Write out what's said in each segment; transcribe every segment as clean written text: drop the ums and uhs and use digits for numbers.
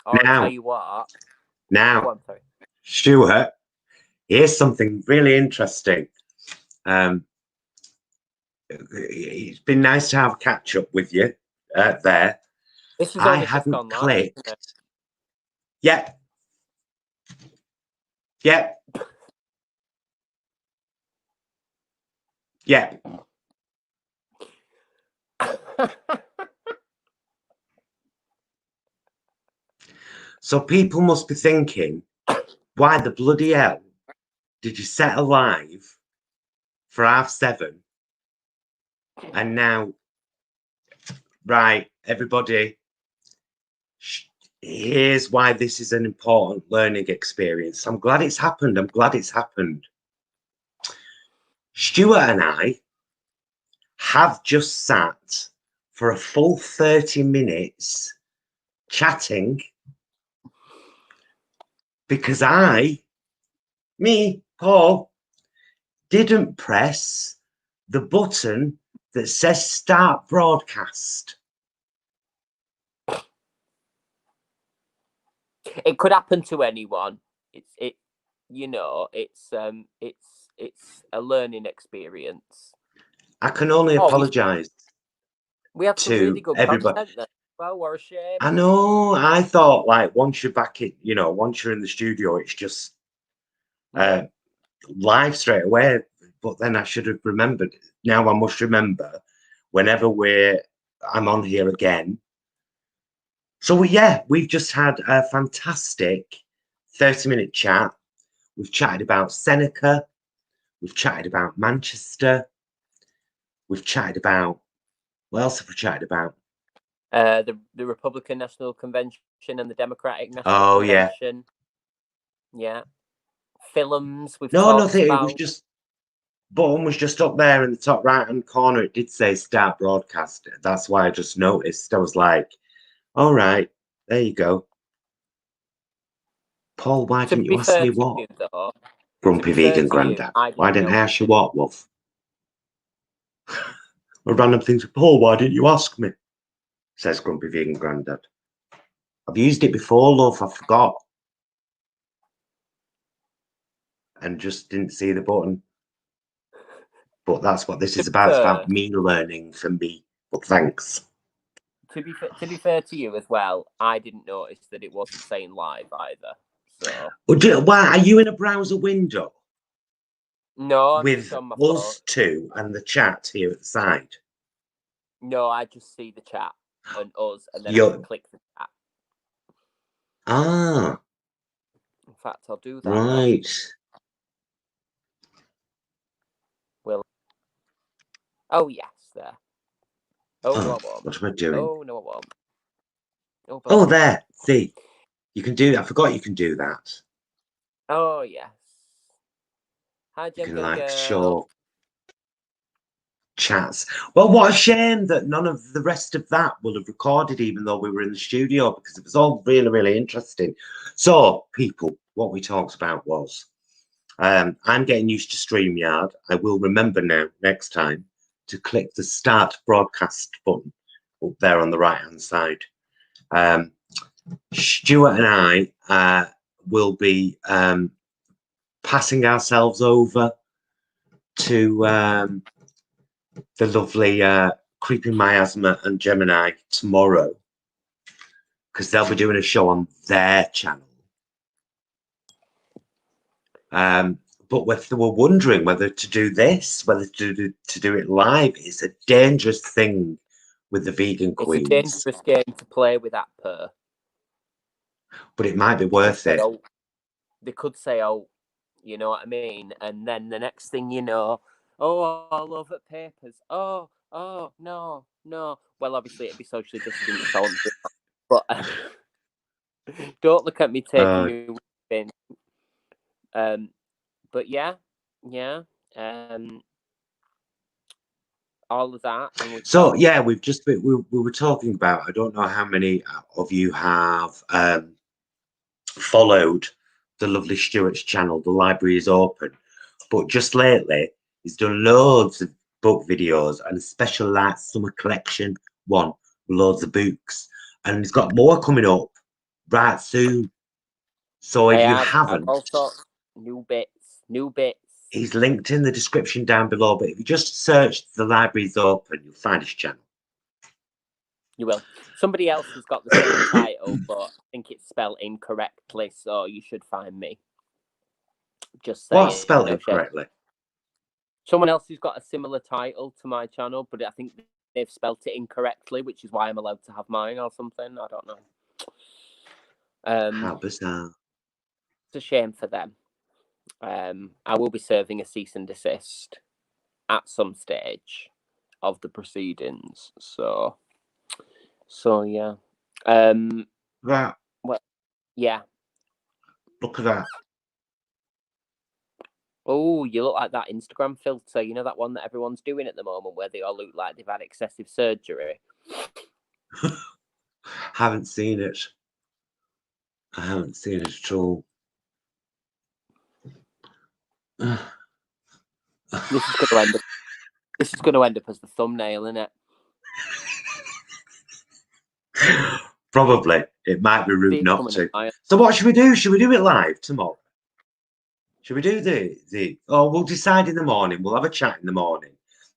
Or I'll tell you what. Now, oh, I'm sorry. Stuart, here's something really interesting. It's been nice to have a catch up with you there. This is I only hadn't just clicked. live, Yeah. Yeah. Yeah. So people must be thinking, why the bloody hell did you set a live for 7:30? And now, right, everybody, here's why this is an important learning experience. I'm glad it's happened. I'm glad it's happened. Stuart and I have just sat for a full 30 minutes chatting because Paul, didn't press the button that says start broadcast. It could happen to anyone. It's a learning experience. I can only apologise. We have some really good content there. Well, what a shame. I know. I thought, like, once you're back in, once you're in the studio, it's just live straight away. But then I should have remembered. Now I must remember whenever I'm on here again. So we've just had a fantastic 30-minute chat. We've chatted about Seneca. We've chatted about Manchester. We've chatted about, what else have we chatted about? The Republican National Convention and the Democratic National Convention. Yeah. Films. We've talked about. It was just, button was just up there in the top right-hand corner. It did say start broadcast. That's why I just noticed. I was like, all right, there you go. Paul, why didn't you ask me what? Grumpy vegan Grandad. Why didn't I ask you what, love? A random thing to Paul, why didn't you ask me? Says Grumpy vegan Grandad. I've used it before, love. I forgot. And just didn't see the button. But that's what this is about. It's about me learning from me. But thanks. To be fair to you as well, I didn't notice that it wasn't saying live either. So. Why are you in a browser window? No, I'm with on my us two and the chat here at the side. No, I just see the chat and us, and then I click the chat. Ah. In fact, I'll do that. Right. Well. Oh yes, there. Oh, no, I won't. What am I doing? Oh no, I won't. Oh, there. See, you can do. I forgot you can do that. Oh yes. Hi, Jen. You can show chats. Well, what a shame that none of the rest of that will have recorded, even though we were in the studio, because it was all really, really interesting. So, people, what we talked about was, I'm getting used to StreamYard. I will remember now next time to click the start broadcast button up there on the right-hand side. Stuart and I will be passing ourselves over to the lovely Creeping Miasma and Gemini tomorrow, because they'll be doing a show on their channel. But whether we're wondering whether to do this, whether to do it live, it's a dangerous thing with the vegan queens. It's a dangerous game to play with that per. But it might be worth it. They could say, "Oh, you know what I mean," and then the next thing you know, "Oh, all over papers. Oh, no. Well, obviously it'd be socially distant, but don't look at me taking me in. But yeah. All of that. So yeah, we were talking about. I don't know how many of you have followed the lovely Stuart's channel. The library is open, but just lately he's done loads of book videos and a special summer collection one with loads of books, and he's got more coming up right soon. So if you haven't, also new bits. he's linked in the description down below. But if you just search "The Library's Open," you'll find his channel. You will. Somebody else has got the same title, but I think it's spelled incorrectly, so you should find me. Just saying. What's spelled incorrectly? Someone else who's got a similar title to my channel, but I think they've spelt it incorrectly, which is why I'm allowed to have mine or something. I don't know. How bizarre. It's a shame for them. I will be serving a cease and desist at some stage of the proceedings. So yeah. That. Well, yeah. Look at that. Oh, you look like that Instagram filter. You know that one that everyone's doing at the moment where they all look like they've had excessive surgery? Haven't seen it. I haven't seen it at all. This is going to end up as the thumbnail, isn't it? Probably. It might be rude not to. So what should we do? Should we do it live tomorrow? Should we do the? Oh, we'll decide in the morning. We'll have a chat in the morning,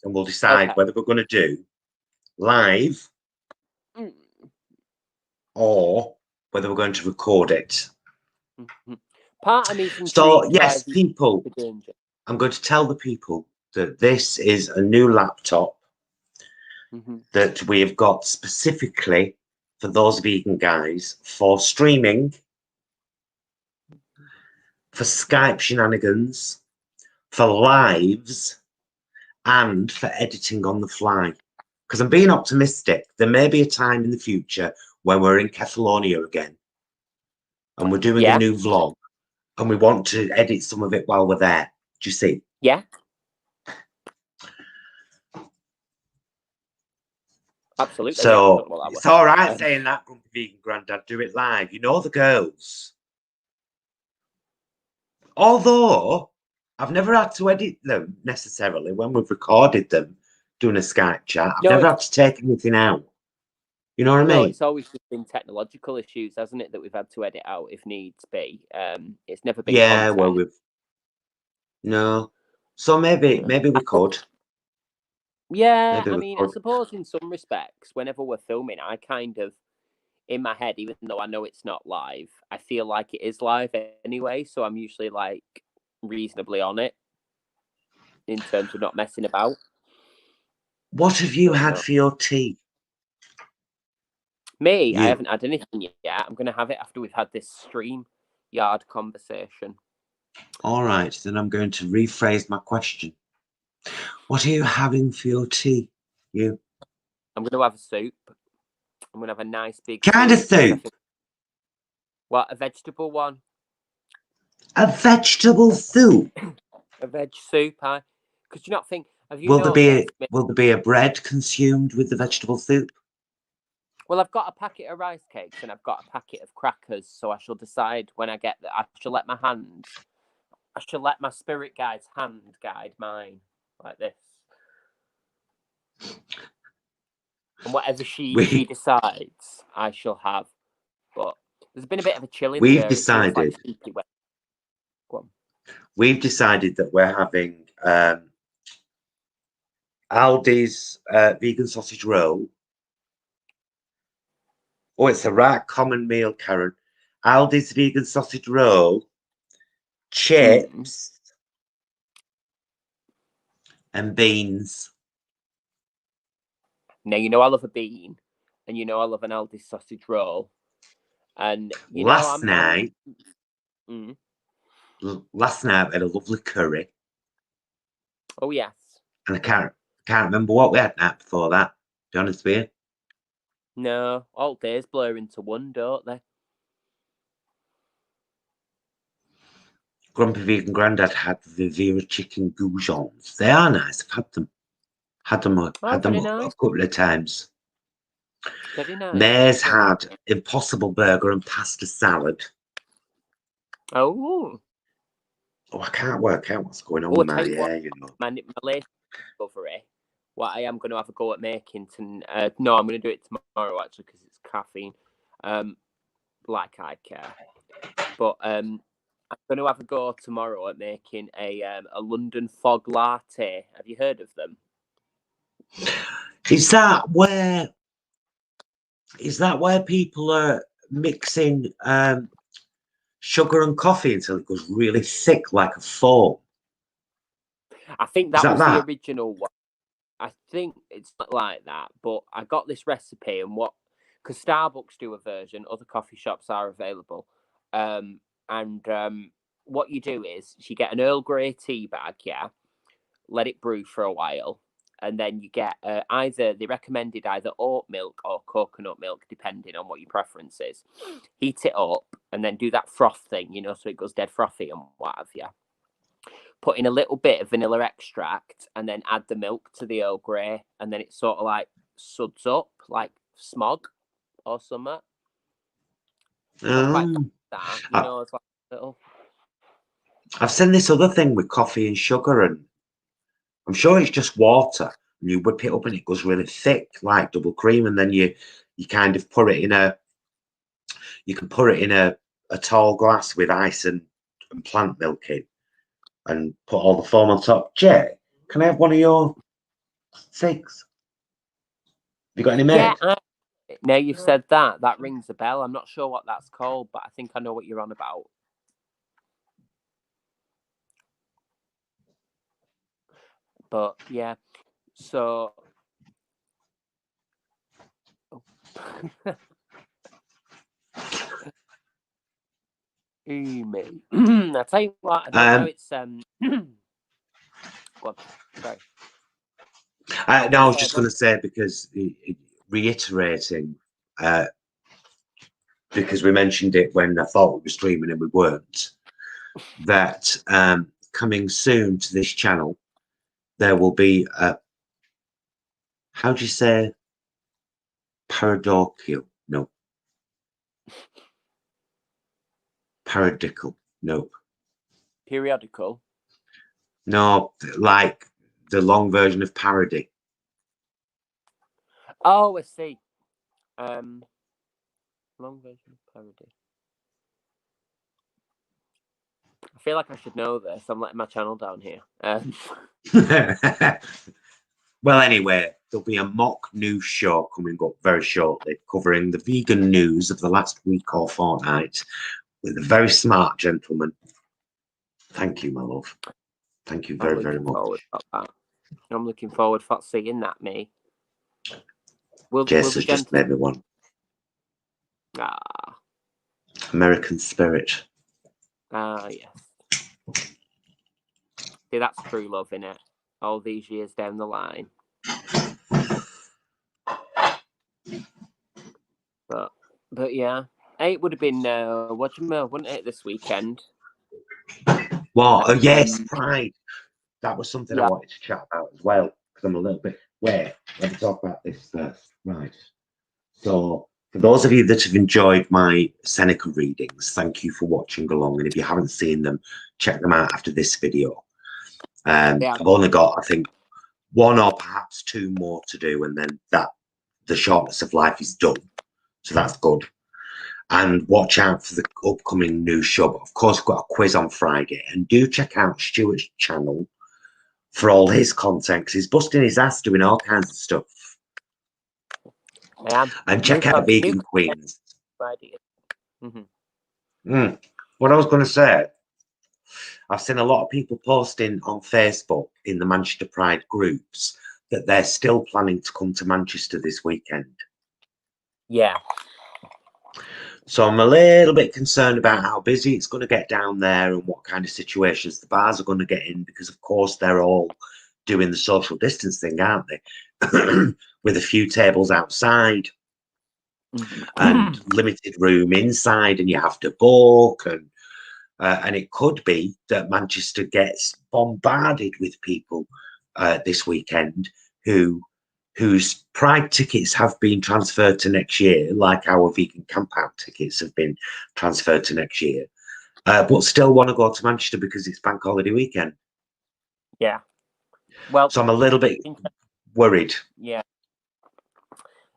and we'll decide whether we're going to do live or whether we're going to record it. Part of me. So yes, people. I'm going to tell the people that this is a new laptop that we have got specifically for those vegan guys for streaming, for Skype shenanigans, for lives, and for editing on the fly. Because I'm being optimistic. There may be a time in the future when we're in Catalonia again and we're doing a new vlog and we want to edit some of it while we're there. Do you see? Yeah. Absolutely. So it's all right saying that, Grumpy Vegan Grandad. Do it live. You know the girls. Although I've never had to edit them necessarily when we've recorded them doing a Skype chat. I've never had to take anything out. You know what I mean? It's always just been technological issues, hasn't it, that we've had to edit out if needs be. It's never been. Yeah, well, no. So maybe we could. Yeah, I mean, I suppose in some respects, whenever we're filming, I kind of, in my head, even though I know it's not live, I feel like it is live anyway. So I'm usually like reasonably on it in terms of not messing about. What have you had for your tea? Me? I haven't had anything yet. I'm going to have it after we've had this stream yard conversation. All right, then I'm going to rephrase my question. What are you having for your tea? You? I'm going to have a soup. I'm going to have a nice big kind of soup. What, a vegetable one? A vegetable soup? A veg soup, Because you not think... Will there be a bread consumed with the vegetable soup? Well, I've got a packet of rice cakes and I've got a packet of crackers, so I shall decide when I get that. I shall let my spirit guide's hand guide mine, like this. And whatever she decides, I shall have. But there's been a bit of a chill in We've decided. We've decided that we're having Aldi's vegan sausage roll. Oh, it's a right common meal, Karen. Aldi's vegan sausage roll, chips, and beans. Now, you know I love a bean, and you know I love an Aldi's sausage roll. And last night we had a lovely curry. Oh yes. And I can't remember what we had night before that. To be honest with you. No, all days blur into one, don't they? Grumpy Vegan Grandad had the Vera chicken goujons. They are nice. I've had them. Had them a couple of times. Very nice. Mare's had Impossible Burger and pasta salad. Oh. Oh, I can't work out what's going on with my hair, you know. My latest discovery, what I am going to have a go at making. No, I'm going to do it tomorrow, actually, because it's caffeine. like I'd care. But I'm going to have a go tomorrow at making a London fog latte. Have you heard of them? Is that where people are mixing sugar and coffee until it goes really thick like a foam? I think that was the original one. I think it's not like that, but I got this recipe and because Starbucks do a version, other coffee shops are available. What you do is you get an Earl Grey tea bag, let it brew for a while, and then you get they recommended either oat milk or coconut milk, depending on what your preference is. Heat it up and then do that froth thing, so it goes dead frothy and what have you. Put in a little bit of vanilla extract and then add the milk to the Earl Grey, and then it sort of like suds up like smog or something. It's like little. I've seen this other thing with coffee and sugar, and I'm sure it's just water. And you whip it up and it goes really thick, like double cream, and then you kind of put it in a tall glass with ice and plant milk in, and put all the foam on top. Jay, can I have one of your things? Have you got any made? Yeah, now you've said that rings a bell. I'm not sure what that's called, but I think I know what you're on about. But yeah, so me. I tell you what, I don't know. It's Go on. Sorry. No, I was just going to say, because reiterating, because we mentioned it when I thought we were streaming and we weren't, that coming soon to this channel, there will be a, how do you say, paradoxical? No. Paradical? No. Periodical? No, like the long version of parody. Oh, I see. Long version of parody. I feel like I should know this. I'm letting my channel down here. Well, anyway, there'll be a mock news show coming up very shortly, covering the vegan news of the last week or fortnight with a very smart gentleman. Thank you, my love. Thank you very, very much. I'm looking forward to seeing that, me. Jess has just made me one. American spirit. Yes. See, that's true love, innit? All these years down the line. But yeah, it would have been wouldn't it, this weekend? What? Yes, Pride. That was something I wanted to chat about as well, because I'm a little bit. Let me talk about this first. Right. So, for those of you that have enjoyed my Seneca readings, thank you for watching along. And if you haven't seen them, check them out after this video. I've only got, I think, one or perhaps two more to do, and then the shortness of life is done. So that's good. And watch out for the upcoming new show. But of course, we've got a quiz on Friday. And do check out Stuart's channel for all his content, because he's busting his ass doing all kinds of stuff. And check out Vegan Queens. What I was going to say, I've seen a lot of people posting on Facebook in the Manchester Pride groups that they're still planning to come to Manchester this weekend. Yeah. So I'm a little bit concerned about how busy it's going to get down there and what kind of situations the bars are going to get in, because of course they're all doing the social distance thing, aren't they? With a few tables outside and limited room inside, and you have to book, and it could be that Manchester gets bombarded with people this weekend whose Pride tickets have been transferred to next year, like our vegan campout tickets have been transferred to next year, but still want to go to Manchester because it's bank holiday weekend. Yeah. Well, so I'm a little bit worried. Yeah.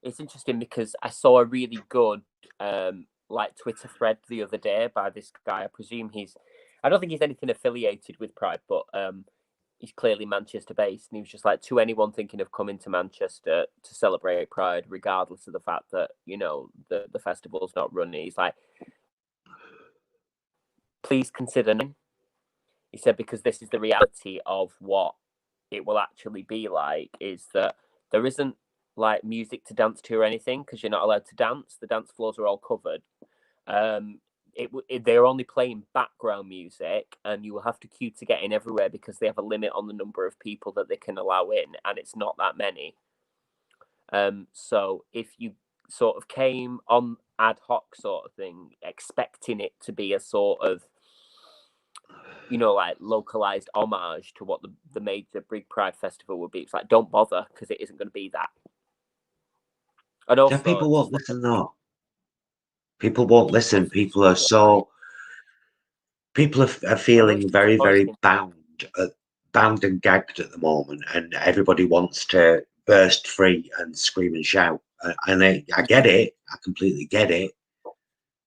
It's interesting because I saw a really good like Twitter thread the other day by this guy. I presume I don't think he's anything affiliated with Pride, but he's clearly Manchester based, and he was just like, to anyone thinking of coming to Manchester to celebrate Pride, regardless of the fact that, you know, the festival's not running, he's like, please consider. He said, because this is the reality of what it will actually be like, is that there isn't like music to dance to or anything, because you're not allowed to dance. The dance floors are all covered. They're only playing background music, and you will have to queue to get in everywhere because they have a limit on the number of people that they can allow in, and it's not that many. So if you sort of came on ad hoc sort of thing, expecting it to be a sort of, you know, like localized homage to what the major big Pride festival would be, it's like, don't bother, because it isn't going to be that. And also, people won't listen though. People won't listen. People are feeling very, very bound and gagged at the moment, and everybody wants to burst free and scream and shout. And I get it. I completely get it.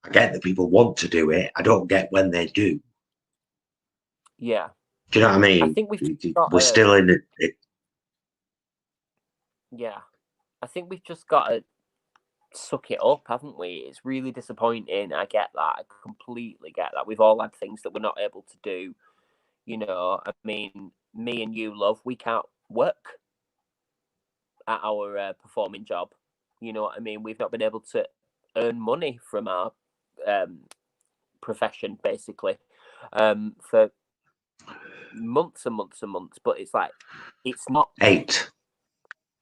I get that people want to do it. I don't get when they do. Yeah. Do you know what I mean? I think we're still in it. Yeah. I think we've just got to suck it up, haven't we? It's really disappointing. I get that. I completely get that. We've all had things that we're not able to do. You know, I mean, me and you, love, we can't work at our performing job. You know what I mean? We've not been able to earn money from our profession, basically, for months and months and months. But it's like, it's not 8.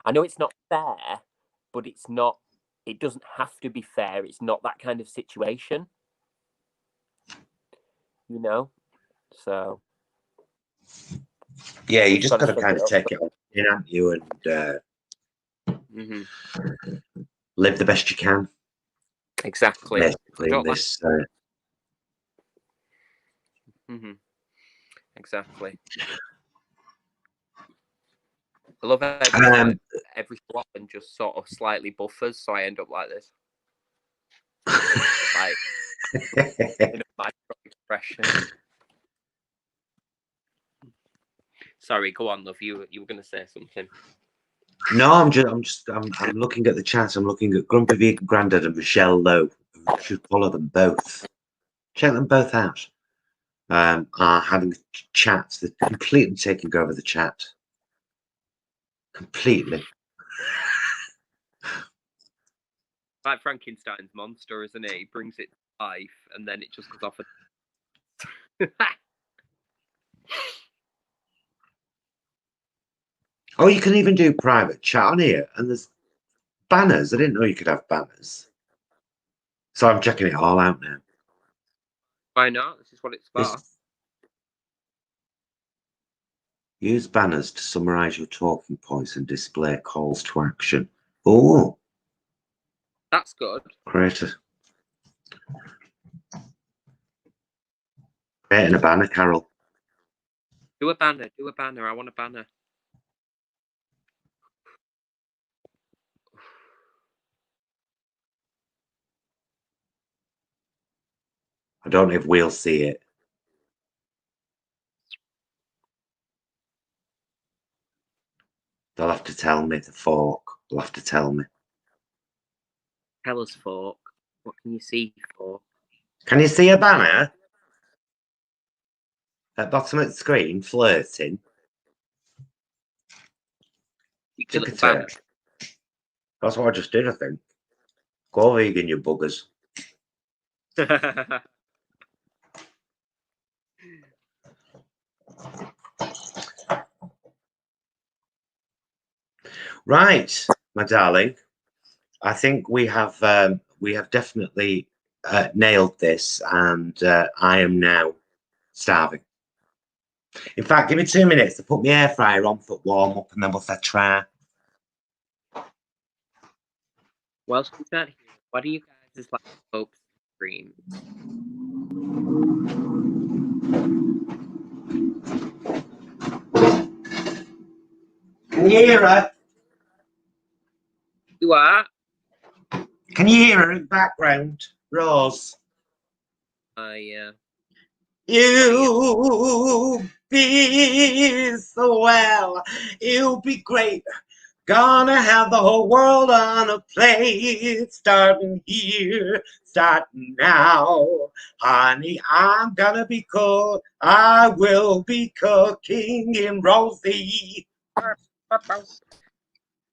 I know it's not fair, but it's not. It doesn't have to be fair. It's not that kind of situation, you know. So yeah, you just got to kind of take it on, haven't you, and live the best you can. Exactly. Basically, in this. Exactly. I love every so often just sort of slightly buffers, so I end up like this. Like, in a micro expression. Sorry, go on, love. You were going to say something. No, I'm looking at the chat. I'm looking at Grumpy Vegan Grandad and Michelle Lowe. You should follow them both. Check them both out. Are having chats. They're completely taking over the chat. Completely. Like Frankenstein's monster, isn't it? He brings it to life, and then it just goes off. Oh, you can even do private chat on here, and there's banners. I didn't know you could have banners. So I'm checking it all out now. Why not? This is what it's for. Use banners to summarize your talking points and display calls to action. Oh, that's good. Creating a banner, Carol. Do a banner. Do a banner. I want a banner. I don't know if we'll see it. They'll have to tell me. The fork. They'll have to tell me. Tell us, fork. What can you see, fork? Can you see a banner? At bottom of the screen, flirting. Look at it. That's what I just did, I think. Go vegan, you buggers. Right, my darling. I think we have definitely nailed this, and I am now starving. In fact, give me 2 minutes to put my air fryer on for warm up, and then we'll try. Well, what do you guys like hopes dreams? Can you hear her? You are? Can you hear her in the background? Rose. Yeah. You'll be so well. You'll be great. Gonna have the whole world on a plate. Starting here, starting now. Honey, I'm gonna be cool. I will be cooking in Rosie.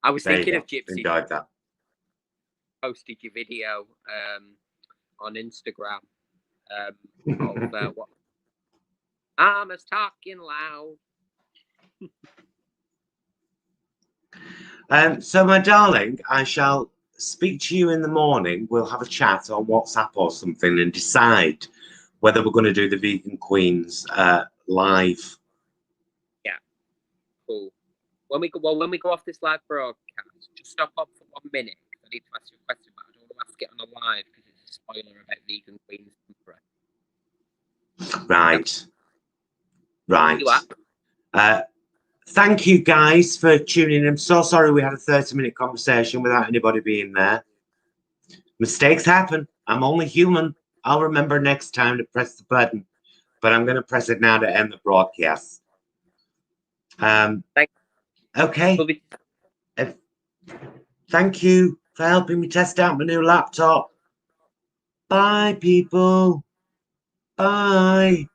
I was thinking of Gypsy. Enjoyed that. Posted your video on Instagram of what I'm as talking loud. So, my darling, I shall speak to you in the morning. We'll have a chat on WhatsApp or something and decide whether we're going to do the Vegan Queens live. Yeah, cool. When we go off this live broadcast, just stop up for 1 minute. I need to ask you a question, but I don't want to ask it on a live because it's a spoiler about Vegan Queens. Right. Right. You are. Thank you guys for tuning in. I'm so sorry we had a 30-minute conversation without anybody being there. Mistakes happen. I'm only human. I'll remember next time to press the button, but I'm going to press it now to end the broadcast. Okay. Thank you for helping me test out my new laptop. Bye, people. Bye.